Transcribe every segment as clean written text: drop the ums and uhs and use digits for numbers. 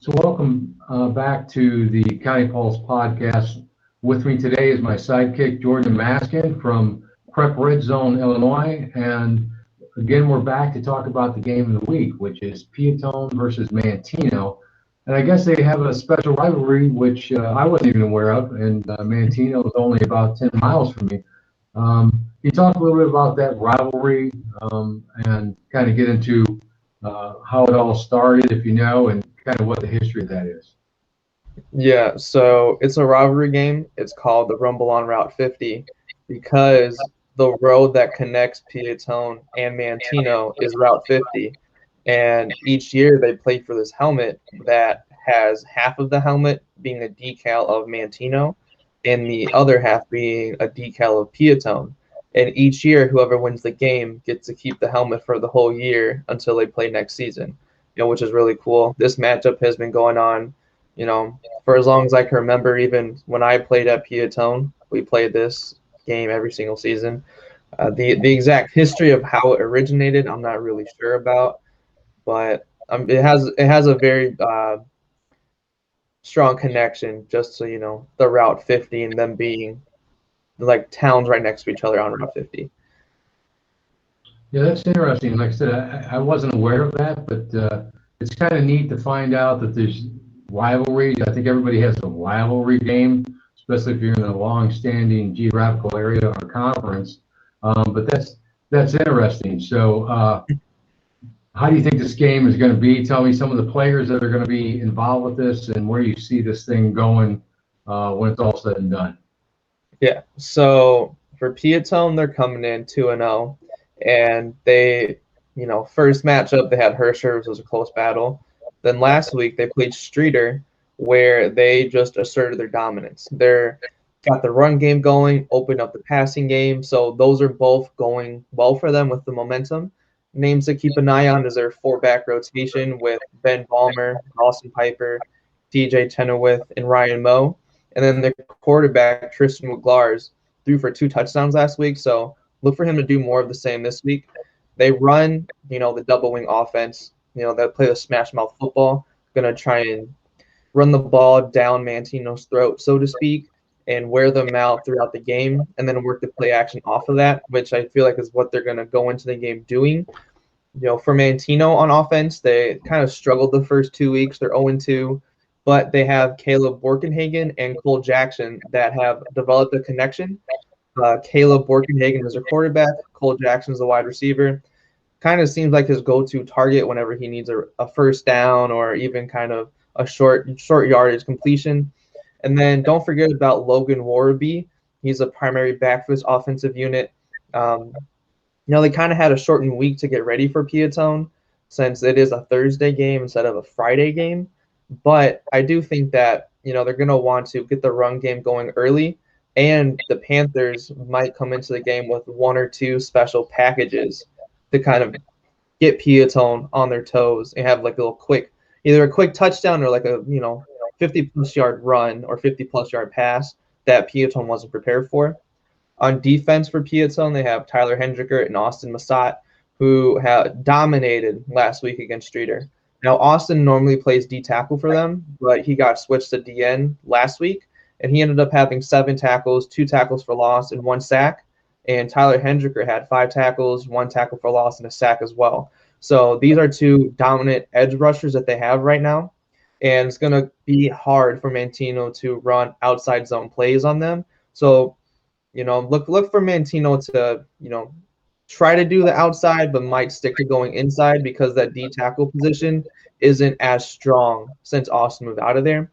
So welcome back to the County Pulse podcast. With me today is my sidekick, Jordan Amsakane from PrepredzoneIL, Illinois. And again, we're back to talk about the game of the week, which is Peotone versus Manteno. And I guess they have a special rivalry, which I wasn't even aware of. And Manteno is only about 10 miles from me. Can you talk a little bit about that rivalry and kind of get into how it all started, if you know, and kind of what the history of that is? Yeah, so it's a rivalry game. It's called the Rumble on Route 50 because the road that connects Peotone and Manteno is Route 50. And each year they play for this helmet that has half of the helmet being a decal of Manteno and the other half being a decal of Peotone. And each year, whoever wins the game gets to keep the helmet for the whole year until they play next season, which is really cool. This matchup has been going on, for as long as I can remember. Even when I played at Peotone, we played this game every single season. The exact history of how it originated, I'm not really sure about, but it has a very strong connection just to the Route 50 and them being like towns right next to each other on Route 50. Yeah, that's interesting. Like I said, I wasn't aware of that, but it's kind of neat to find out that there's rivalries. I think everybody has a rivalry game, especially if you're in a long-standing geographical area or conference. But that's interesting. So, how do you think this game is going to be? Tell me some of the players that are going to be involved with this and where you see this thing going when it's all said and done. Yeah. So for Peotone, they're coming in 2-0, and they, first matchup they had Herscher, which was a close battle. Then last week they played Streeter, where they just asserted their dominance. They're got the run game going, opened up the passing game. So those are both going well for them with the momentum. Names to keep an eye on is their four-back rotation with Ben Balmer, Austin Piper, DJ Chenoweth, and Ryan Moe. And then their quarterback, Tristan Woglars, threw for 2 touchdowns last week. So look for him to do more of the same this week. They run, the double wing offense. They play the smash mouth football. Going to try and run the ball down Manteno's throat, so to speak, and wear them out throughout the game, and then work the play action off of that, which I feel like is what they're going to go into the game doing. For Manteno on offense, they kind of struggled the first 2 weeks. They're 0-2, but they have Caleb Borkenhagen and Cole Jackson that have developed a connection. Caleb Borkenhagen is a quarterback. Cole Jackson is a wide receiver. Kind of seems like his go-to target whenever he needs a first down or even kind of a short yardage completion. And then don't forget about Logan Warby. He's a primary back for this offensive unit. They kind of had a shortened week to get ready for Peotone since it is a Thursday game instead of a Friday game. But I do think that, they're going to want to get the run game going early, and the Panthers might come into the game with 1 or 2 special packages to kind of get Peotone on their toes and have like either a quick touchdown or like a 50-plus yard run or 50-plus yard pass that Peotone wasn't prepared for. On defense for Peotone, they have Tyler Hendricker and Austin Massat, who have dominated last week against Streeter. Now, Austin normally plays D tackle for them, but he got switched to DN last week, and he ended up having 7 tackles, 2 tackles for loss, and 1 sack. And Tyler Hendricker had 5 tackles, 1 tackle for loss, and a sack as well. So these are 2 dominant edge rushers that they have right now, and it's going to be hard for Manteno to run outside zone plays on them. So, look for Manteno to, try to do the outside, but might stick to going inside because that D tackle position isn't as strong since Austin moved out of there.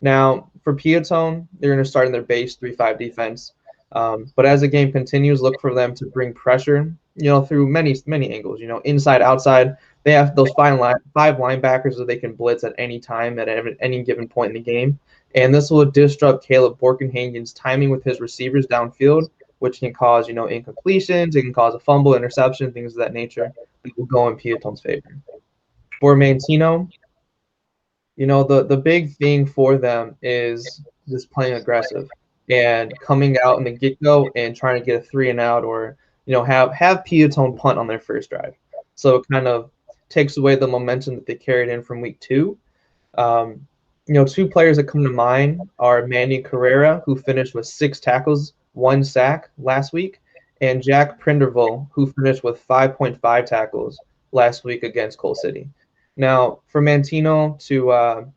Now, for Peotone, they're going to start in their base 3-5 defense. But as the game continues, look for them to bring pressure, through many angles, inside, outside. They have those 5 linebackers that they can blitz at any time, at any given point in the game. And this will disrupt Caleb Borkenhagen's timing with his receivers downfield, which can cause, incompletions. It can cause a fumble, interception, things of that nature that will go in Peotone's favor. For Manteno, the big thing for them is just playing aggressive and coming out in the get-go and trying to get a 3-and-out or, have Peotone punt on their first drive. So it kind of takes away the momentum that they carried in from week 2. Two players that come to mind are Manny Carrera, who finished with 6 tackles, 1 sack last week, and Jack Prinderville, who finished with 5.5 tackles last week against Coal City. Now, for Manteno to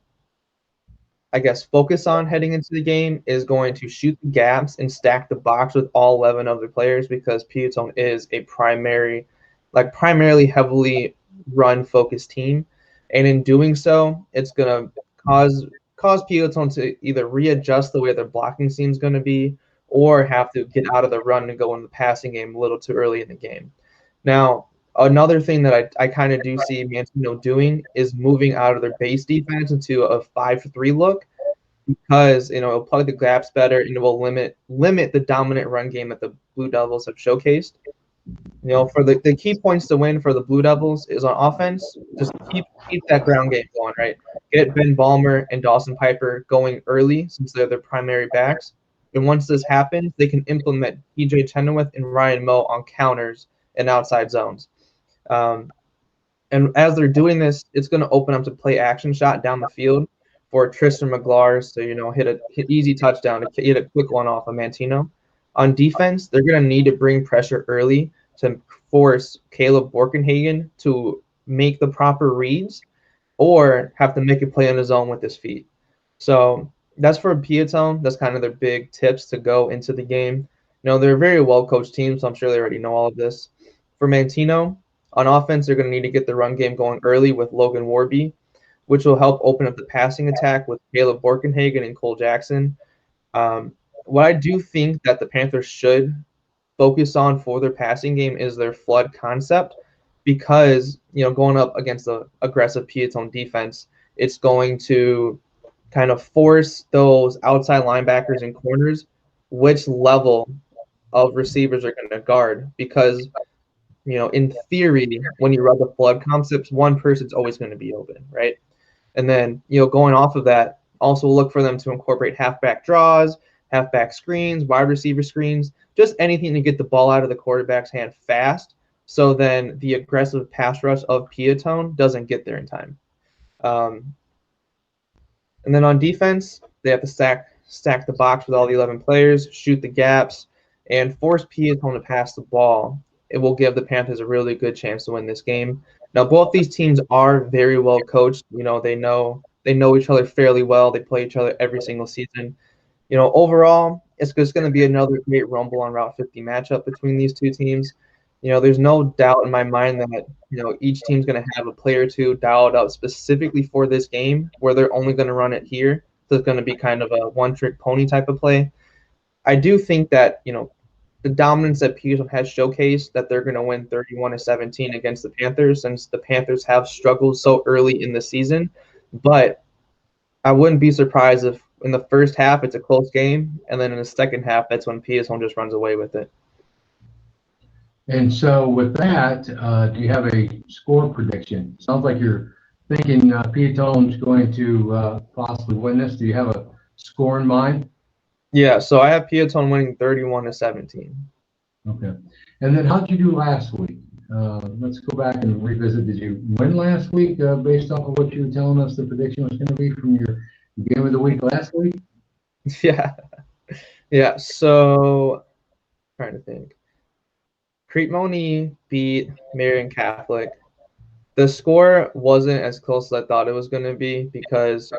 focus on heading into the game is going to shoot the gaps and stack the box with all 11 other players, because Peotone is a primarily heavily run-focused team. And in doing so, it's going to cause Peotone to either readjust the way their blocking scheme is going to be, or have to get out of the run and go in the passing game a little too early in the game. Now, another thing that I kind of do see Manteno doing is moving out of their base defense into a 5-3 look, because it'll plug the gaps better and it will limit the dominant run game that the Blue Devils have showcased. For the key points to win for the Blue Devils is on offense. Just keep that ground game going, right? Get Ben Balmer and Dawson Piper going early, since they're their primary backs. And once this happens, they can implement PJ Chenoweth and Ryan Moe on counters and outside zones. And as they're doing this, it's going to open up to play action shot down the field for Tristan McGlars to hit easy touchdown, to get a quick one off of Manteno. On defense, they're going to need to bring pressure early to force Caleb Borkenhagen to make the proper reads, or have to make a play on his own with his feet. So that's for Peotone. That's kind of their big tips to go into the game. They're a very well-coached team, so I'm sure they already know all of this. For Manteno, on offense, they're going to need to get the run game going early with Logan Warby, which will help open up the passing attack with Caleb Borkenhagen and Cole Jackson. What I do think that the Panthers should focus on for their passing game is their flood concept, because going up against the aggressive Peotone defense, it's going to kind of force those outside linebackers and corners which level of receivers are going to guard, because in theory, when you run the flood concepts, one person's always going to be open, right? And then going off of that, also look for them to incorporate halfback draws, halfback screens, wide receiver screens, just anything to get the ball out of the quarterback's hand fast, so then the aggressive pass rush of Peotone doesn't get there in time. And then on defense, they have to stack the box with all the 11 players, shoot the gaps, and force Peotone to pass the ball. It will give the Panthers a really good chance to win this game. Now, both these teams are very well coached. They know each other fairly well. They play each other every single season. Overall, it's just going to be another great Rumble on Route 50 matchup between these two teams. There's no doubt in my mind that each team's going to have a player or two dialed up specifically for this game, where they're only going to run it here. So it's going to be kind of a one-trick pony type of play. I do think that the dominance that Peotone has showcased, that they're going to win 31-17 against the Panthers, since the Panthers have struggled so early in the season. But I wouldn't be surprised if in the first half it's a close game, and then in the second half, that's when Peotone just runs away with it. And so with that, do you have a score prediction? Sounds like you're thinking Peotone's going to possibly win this. Do you have a score in mind? Yeah, so I have Peotone winning 31-17. Okay. And then how'd you do last week? Let's go back and revisit. Did you win last week based off of what you were telling us the prediction was going to be from your game of the week last week? Yeah. So, trying to think. Peotone beat Marian Catholic. The score wasn't as close as I thought it was going to be, because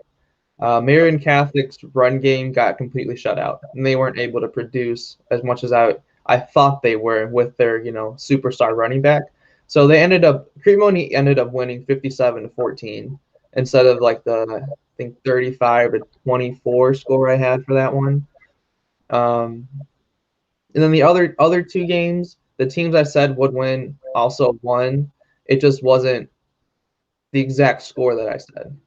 Marian Catholic's run game got completely shut out, and they weren't able to produce as much as I thought they were with their superstar running back. So Peotone ended up winning 57-14 instead of like the I think 35-24 score I had for that one. And then the other two games, the teams I said would win also won. It just wasn't the exact score that I said.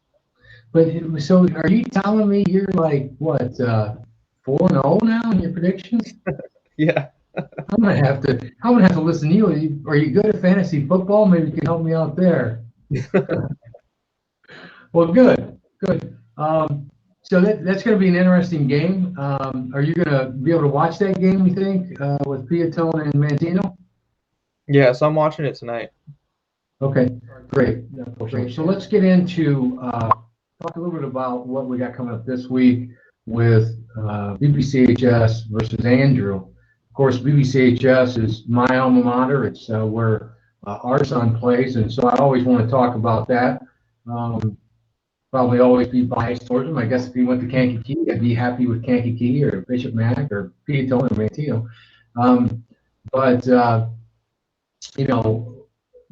But so are you telling me you're like what 4-0 now in your predictions? Yeah. I'm gonna have to listen to you. Are you good at fantasy football? Maybe you can help me out there. Well, good. So that's going to be an interesting game. Are you going to be able to watch that game, you think, with Peotone and Manteno? Yeah, so I'm watching it tonight. Okay, great. So let's get into talk a little bit about what we got coming up this week with BBCHS versus Andrew. Of course, BBCHS is my alma mater. It's where our son plays, and so I always want to talk about that. Probably always be biased towards him. I guess if he went to Kankakee, I'd be happy with Kankakee or Bishop Mac or Peotone or Manteno. But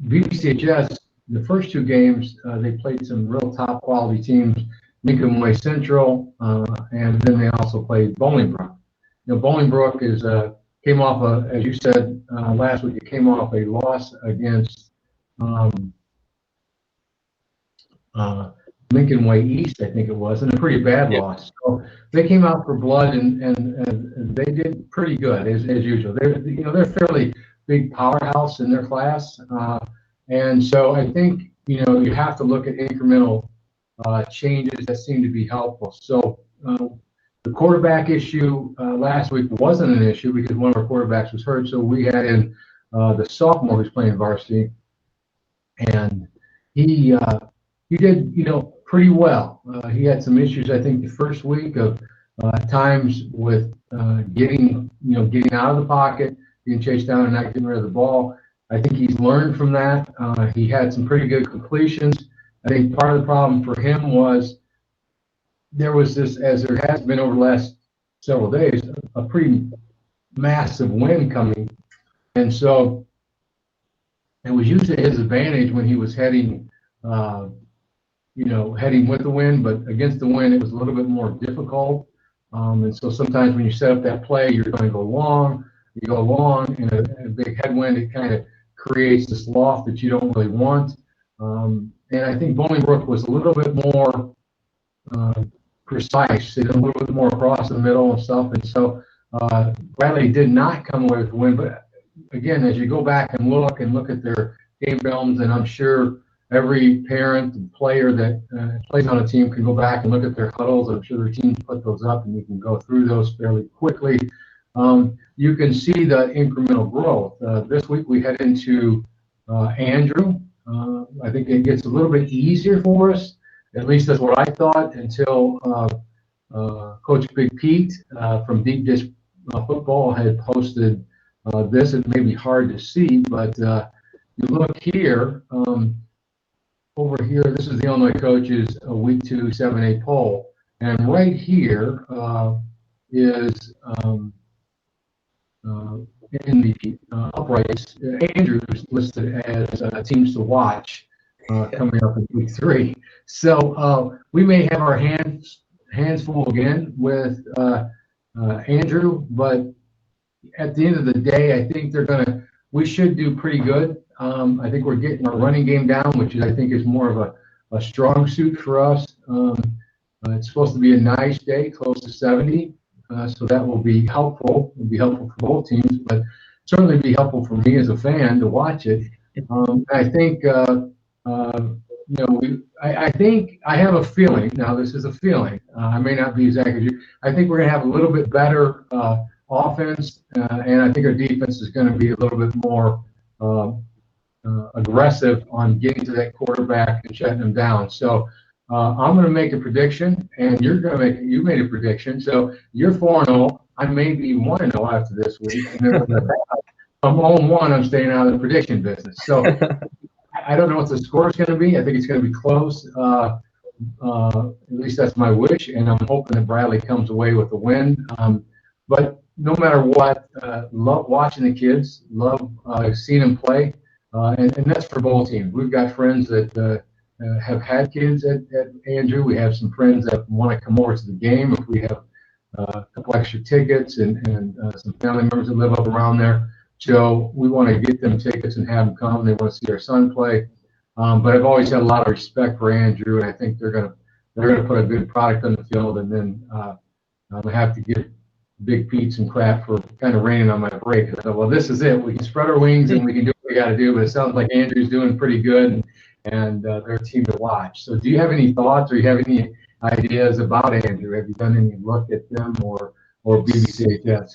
BBCHS, the first two games, they played some real top quality teams, Lincoln Way Central, and then they also played Bolingbrook. Bolingbrook is came off as you said last week, it came off a loss against Lincoln Way East, I think it was, and a pretty bad loss. So they came out for blood, and they did pretty good as usual. They're fairly big powerhouse in their class, and so I think you have to look at incremental changes that seem to be helpful. So the quarterback issue last week wasn't an issue because one of our quarterbacks was hurt. So we had in the sophomore who's playing varsity, and he did pretty well. He had some issues I think the first week of times with getting out of the pocket, being chased down and not getting rid of the ball. I think he's learned from that. He had some pretty good completions. I think part of the problem for him was there was this, as there has been over the last several days, a pretty massive wind coming. And so it was used to his advantage when he was heading with the wind, but against the wind, it was a little bit more difficult. And so sometimes when you set up that play, you're going to go long, and a big headwind, it kind of creates this loft that you don't really want. And I think Bolingbrook was a little bit more precise, a little bit more across the middle and stuff. And so Bradley did not come away with the win. But again, as you go back and look at their game films, and I'm sure every parent and player that plays on a team can go back and look at their huddles. I'm sure their teams put those up, and you can go through those fairly quickly. You can see the incremental growth. This week we head into Andrew. I think it gets a little bit easier for us. At least that's what I thought until Coach Big Pete from Deep Dish Football had posted this. It may be hard to see, but you look here, over here, this is the Illinois coaches week 2 7-8 poll. And right here is in the uprights, Andrew's listed as teams to watch coming up in week 3. So we may have our hands full again with Andrew, but at the end of the day, I think we should do pretty good. I think we're getting our running game down, which I think is more of a strong suit for us. It's supposed to be a nice day, close to 70. So that will be helpful. It'll be helpful for both teams, but certainly be helpful for me as a fan to watch it. I think, I think I have a feeling. Now this is a feeling. I may not be as accurate. I think we're going to have a little bit better offense, and I think our defense is going to be a little bit more aggressive on getting to that quarterback and shutting him down. So. I'm going to make a prediction, and you made a prediction. So you're 4-0. I may be 1-0 after this week. And then I'm 0-1. I'm staying out of the prediction business. So I don't know what the score is going to be. I think it's going to be close. At least that's my wish, and I'm hoping that Bradley comes away with a win. But no matter what, love watching the kids, love seeing them play, and that's for both teams. We've got friends that have had kids at Andrew. We have some friends that want to come over to the game if we have a couple extra tickets and some family members that live up around there. So we want to get them tickets and have them come. They want to see our son play. But I've always had a lot of respect for Andrew, and I think they're gonna put a good product on the field. And then I have to give Big Pete some crap for kind of raining on my parade. I thought, well, this is it. We can spread our wings and we can do what we got to do. But it sounds like Andrew's doing pretty good. And they're a team to watch. So do you have any thoughts or you have any ideas about Andrew? Have you done any look at them or BBCHS?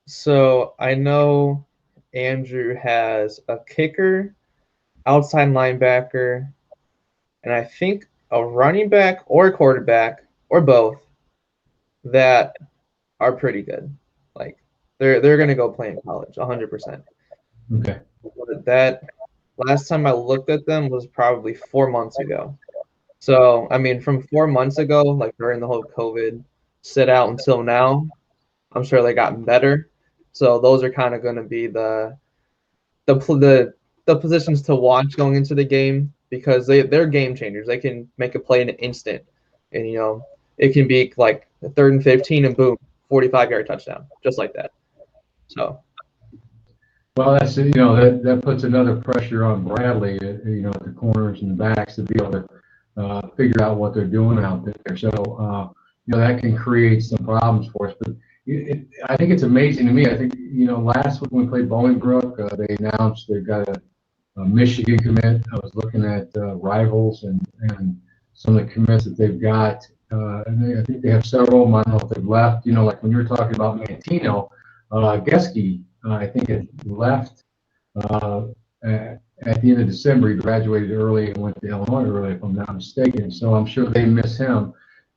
So I know Andrew has a kicker, outside linebacker, and I think a running back or a quarterback or both that are pretty good. Like they're gonna go play in college, 100%. Okay. But that last time I looked at them was probably 4 months ago. So I mean, from 4 months ago, like during the whole COVID sit out until now, I'm sure they gotten better. So those are kind of going to be the positions to watch going into the game because they're game changers. They can make a play in an instant, and it can be like a 3rd and 15, and boom, 45-yard touchdown, just like that. So. Well, that puts another pressure on Bradley, at the corners and the backs to be able to figure out what they're doing out there. So that can create some problems for us. But I think it's amazing to me. I think last week when we played Bolingbrook, they announced they've got a Michigan commit. I was looking at rivals and some of the commits that they've got, and I think they have several. I don't know if they've left. Like when you were talking about Manteno, Geske. I think it left at the end of December. He graduated early and went to Illinois early, if I'm not mistaken. So I'm sure they miss him.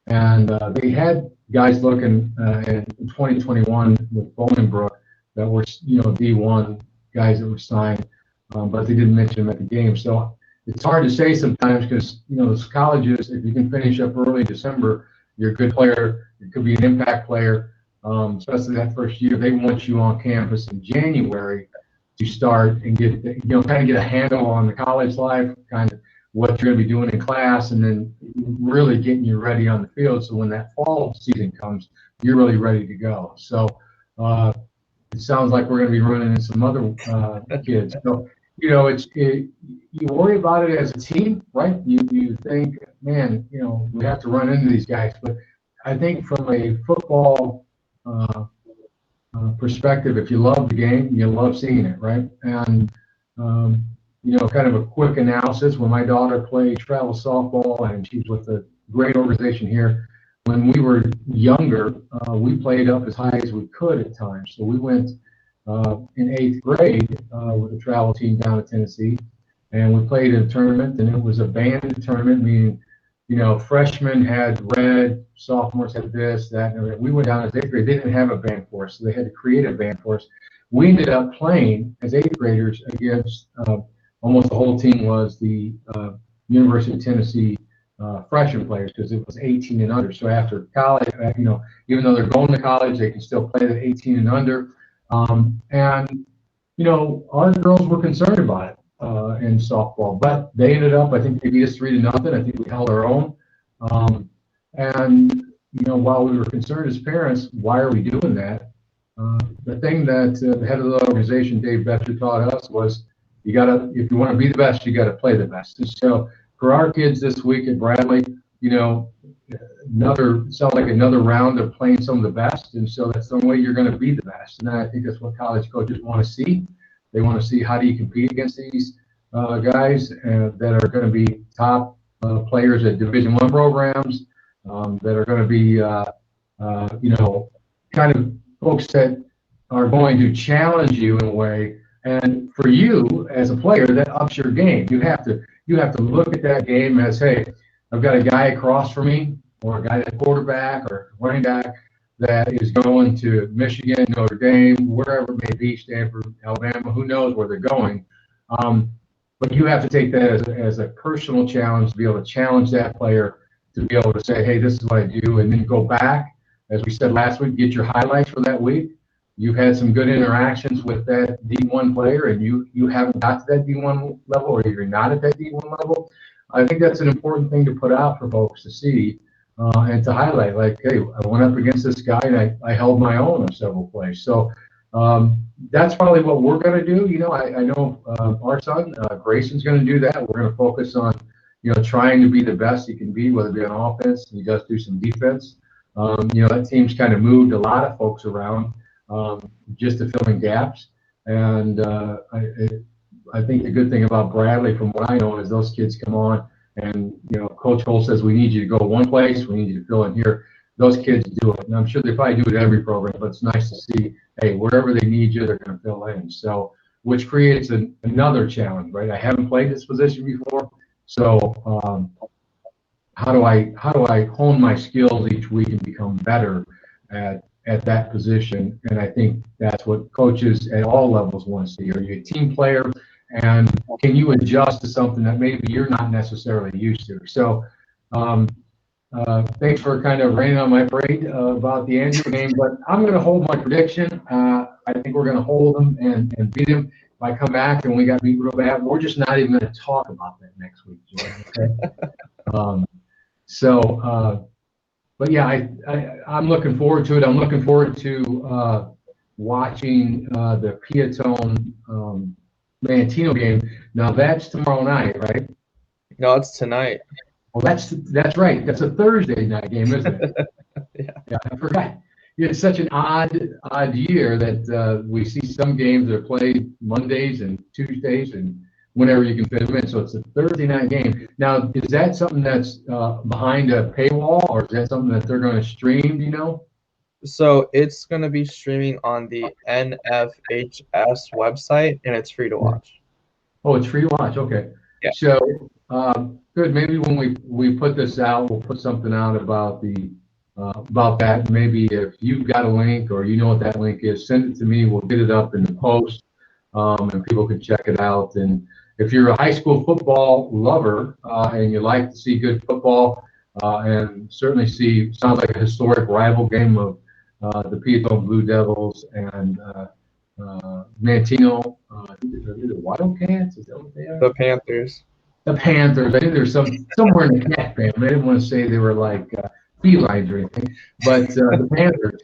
And they had guys looking in 2021 with Bolingbrook that were, D1 guys that were signed, but they didn't mention them at the game. So it's hard to say sometimes because, those colleges, if you can finish up early in December, you're a good player. You could be an impact player. Especially that first year, they want you on campus in January to start and get a handle on the college life, kind of what you're going to be doing in class, and then really getting you ready on the field. So when that fall season comes, you're really ready to go. So it sounds like we're going to be running into some other kids. So you worry about it as a team, right? You think, man, we have to run into these guys, but I think from a football perspective, if you love the game, you love seeing it, right? And kind of a quick analysis. When my daughter played travel softball, and she's with a great organization here. When we were younger, we played up as high as we could at times. So we went in 8th grade with a travel team down to Tennessee, and we played in a tournament, and it was a band tournament, meaning freshmen had red, sophomores had this, that, and we went down as 8th grade. They didn't have a band for us, so they had to create a band for us. We ended up playing as 8th graders against almost the whole team was the University of Tennessee freshman players because it was 18 and under. So after college, even though they're going to college, they can still play at 18 and under. And our girls were concerned about it. In softball, but they ended up, I think they beat us 3-0. I think we held our own. And while we were concerned as parents, why are we doing that? The thing that the head of the organization, Dave Betcher, taught us was if you want to be the best, you got to play the best. And so for our kids this week at Bradley, sounds like another round of playing some of the best. And so that's the only way you're going to be the best. And I think that's what college coaches want to see. They want to see how do you compete against these guys that are going to be top players at Division I programs, that are going to be, kind of folks that are going to challenge you in a way. And for you as a player, that ups your game. You have to look at that game as, hey, I've got a guy across from me, or a guy that's quarterback or running back that is going to Michigan, Notre Dame, wherever it may be, Stanford, Alabama, who knows where they're going. But you have to take that as a personal challenge to be able to challenge that player, to be able to say, hey, this is what I do, and then go back, as we said last week, get your highlights for that week. You've had some good interactions with that D1 player, and you haven't got to that D1 level, or you're not at that D1 level. I think that's an important thing to put out for folks to see. And to highlight, like, hey, I went up against this guy and I held my own on several plays. So that's probably what we're going to do. I know our son, Grayson's going to do that. We're going to focus on, trying to be the best he can be, whether it be on offense. He does do some defense. That team's kind of moved a lot of folks around just to fill in gaps. And I think the good thing about Bradley, from what I know, is those kids come on. And, Coach Cole says, we need you to go one place. We need you to fill in here. Those kids do it. And I'm sure they probably do it every program, but it's nice to see, hey, wherever they need you, they're going to fill in. So, which creates another challenge, right? I haven't played this position before. So, how do I hone my skills each week and become better at that position? And I think that's what coaches at all levels want to see. Are you a team player, and can you adjust to something that maybe you're not necessarily used to? So, thanks for kind of raining on my parade about the Andrew game, but I'm going to hold my prediction. I think we're going to hold them and beat them. If I come back and we got beat real bad, we're just not even going to talk about that next week, Jordan. Okay? But yeah, I'm looking forward to it. I'm looking forward to watching the Peotone Manteno game. Now that's tomorrow night, right? No, it's tonight. Well, that's right. That's a Thursday night game, isn't it? Yeah, I forgot. It's such an odd year that we see some games that are played Mondays and Tuesdays and whenever you can fit them in. So it's a Thursday night game. Now, is that something that's behind a paywall, or is that something that they're going to stream? Do you know? So it's going to be streaming on the NFHS website, and it's free to watch. Oh, it's free to watch. Okay. Yeah. So good. Maybe when we put this out, we'll put something out about that. Maybe if you've got a link or you know what that link is, send it to me. We'll get it up in the post, and people can check it out. And if you're a high school football lover and you like to see good football and certainly sounds like a historic rival game of the Peotone Blue Devils and Manteno, is it Wildcats? Is that what they are? The Panthers. The Panthers. I think there's somewhere in the cat family. I didn't want to say they were like felines or anything, but the Panthers.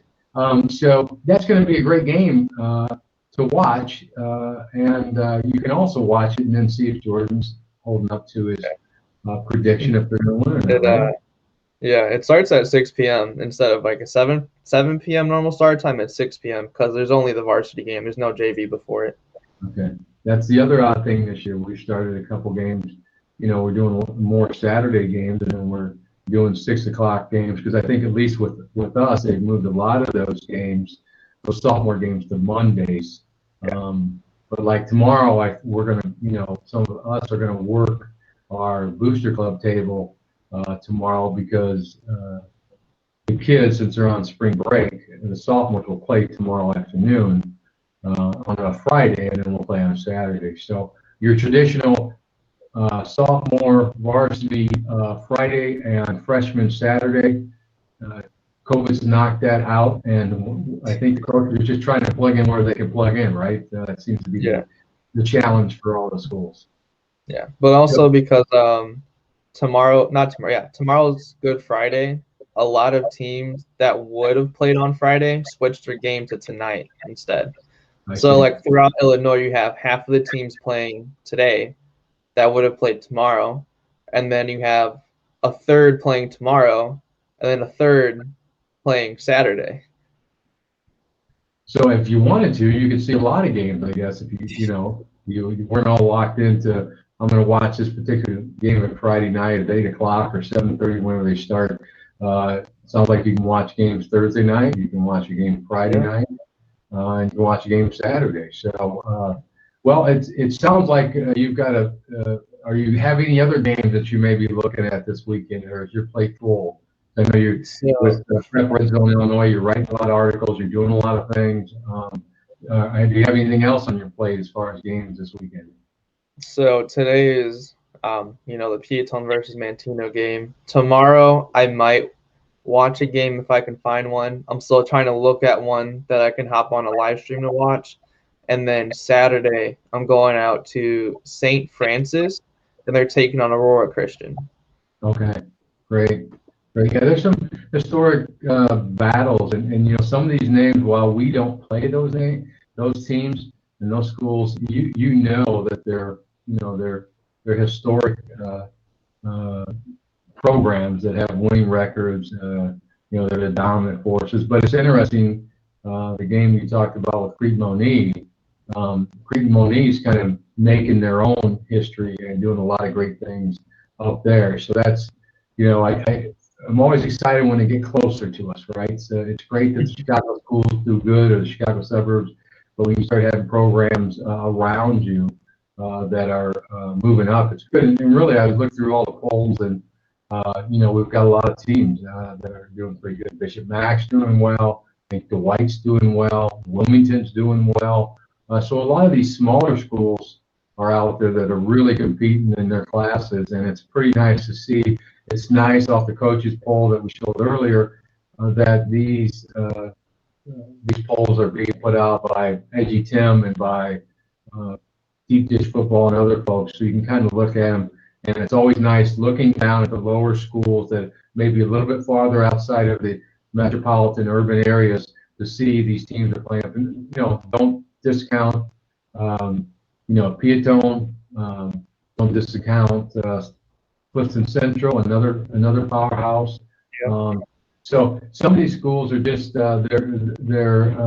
So that's going to be a great game to watch, and you can also watch it and then see if Jordan's holding up to his prediction if they're going to win. Right? Yeah, it starts at 6 p.m. instead of like a 7 p.m. normal start time at 6 p.m. because there's only the varsity game. There's no JV before it. Okay, that's the other odd thing this year. We started a couple games. We're doing more Saturday games, and then we're doing 6 o'clock games because I think at least with us, they've moved a lot of those games, those sophomore games, to Mondays. Yeah. But like tomorrow, we're gonna, some of us are gonna work our booster club table tomorrow because the kids, since they're on spring break, the sophomores will play tomorrow afternoon on a Friday, and then we'll play on a Saturday. So your traditional sophomore varsity Friday and freshman Saturday. COVID's knocked that out, and I think the coach is just trying to plug in where they can plug in, right? That seems to be the challenge for all the schools. Yeah, but also because tomorrow's Good Friday. A lot of teams that would have played on Friday switched their game to tonight instead. So like throughout Illinois, you have half of the teams playing today that would have played tomorrow, and then you have a third playing tomorrow, and then a third playing Saturday. So if you wanted to, you could see a lot of games, I guess, if you weren't all locked into, I'm going to watch this particular game on Friday night at 8 o'clock or 7:30 whenever they start. Sounds like you can watch games Thursday night, you can watch a game Friday night, and you can watch a game Saturday. So, well, it sounds like you've got are you have any other games that you may be looking at this weekend, or is your plate full? I know you're with PrepredZone Illinois, you're writing a lot of articles, you're doing a lot of things. Do you have anything else on your plate as far as games this weekend? So today is, the Peotone versus Manteno game. Tomorrow, I might watch a game if I can find one. I'm still trying to look at one that I can hop on a live stream to watch. And then Saturday, I'm going out to St. Francis, and they're taking on Aurora Christian. Okay, great. Yeah, there's some historic battles, and some of these names, while we don't play those teams and those schools, you know that they're historic programs that have winning records. They're the dominant forces. But it's interesting, the game you talked about with Cretin-Monee. Cretin-Monee's kind of making their own history and doing a lot of great things up there. So that's, I'm always excited when they get closer to us, right? So it's great that the Chicago schools do good, or the Chicago suburbs, but when you start having programs around you that are moving up, it's good. And really, I looked through all the polls, and we've got a lot of teams that are doing pretty good. Bishop Mac's doing well. I think Dwight's doing well. Wilmington's doing well. So a lot of these smaller schools are out there that are really competing in their classes, and it's pretty nice to see. It's nice off the coaches poll that we showed earlier that these polls are being put out by Edgy Tim and by Deep Dish Football and other folks, so you can kind of look at them. And it's always nice looking down at the lower schools that may be a little bit farther outside of the metropolitan urban areas to see these teams are playing. And, don't discount, Peotone. Don't discount Clifton Central, another powerhouse. Yeah. So some of these schools are just they're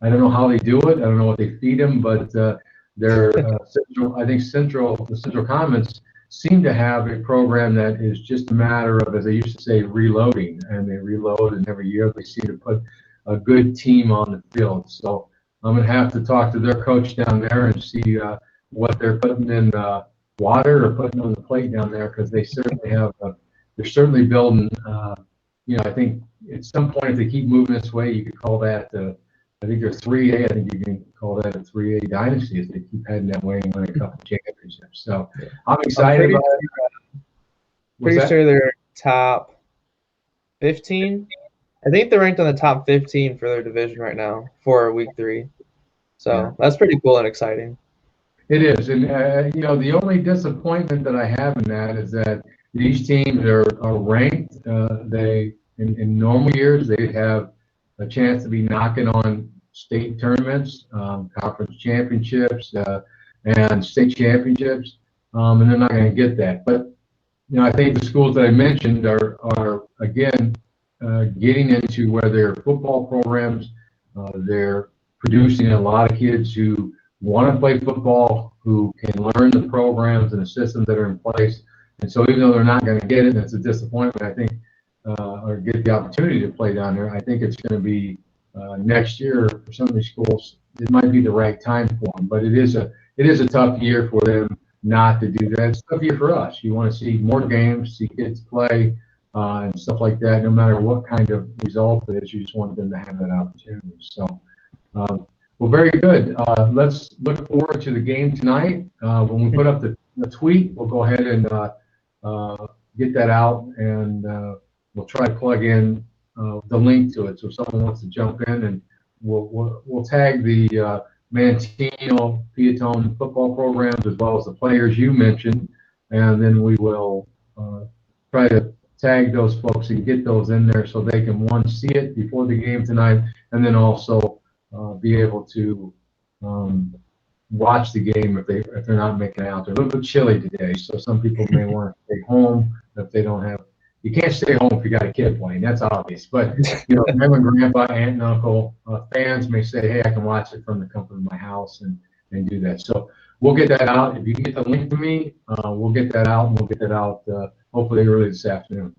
I don't know how they do it. I don't know what they feed them, but they're the Central Commons seem to have a program that is just a matter of, as they used to say, reloading, and they reload, and every year they seem to put a good team on the field. So I'm gonna have to talk to their coach down there and see what they're putting in water or putting on the plate down there, because they certainly have. They're certainly building. I think at some point, if they keep moving this way, you could call that. I think they're 3A. I think you can call that a 3A dynasty if they keep heading that way and win a couple championships. So I'm excited about it. Pretty sure they're top 15. I think they're ranked on the top 15 for their division right now for week 3. So that's pretty cool and exciting. It is, and the only disappointment that I have in that is that these teams are ranked. They in normal years they'd have a chance to be knocking on state tournaments, conference championships, and state championships, and they're not going to get that. But I think the schools that I mentioned are again getting into where their football programs, they're producing a lot of kids who want to play football, who can learn the programs and the systems that are in place. And so even though they're not going to get it, and it's a disappointment, I think, or get the opportunity to play down there, I think it's going to be next year for some of these schools. It might be the right time for them, but it is a tough year for them not to do that. It's a tough year for us. You want to see more games, see kids play, and stuff like that. No matter what kind of result it is, you just want them to have that opportunity. So, well, very good. Let's look forward to the game tonight. When we put up the tweet, we'll go ahead and get that out, and we'll try to plug in the link to it. So if someone wants to jump in, and we'll tag the Manteno, Peotone football programs as well as the players you mentioned, and then we will try to tag those folks and get those in there so they can, one, see it before the game tonight, and then also be able to watch the game if they're not making it out there. A little bit chilly today, so some people may want to stay home if they don't have. You can't stay home if you got a kid playing. That's obvious. But grandma, grandpa, aunt, and uncle, fans may say, "Hey, I can watch it from the comfort of my house," and do that. So we'll get that out. If you can get the link to me, we'll get that out, and we'll get that out hopefully early this afternoon.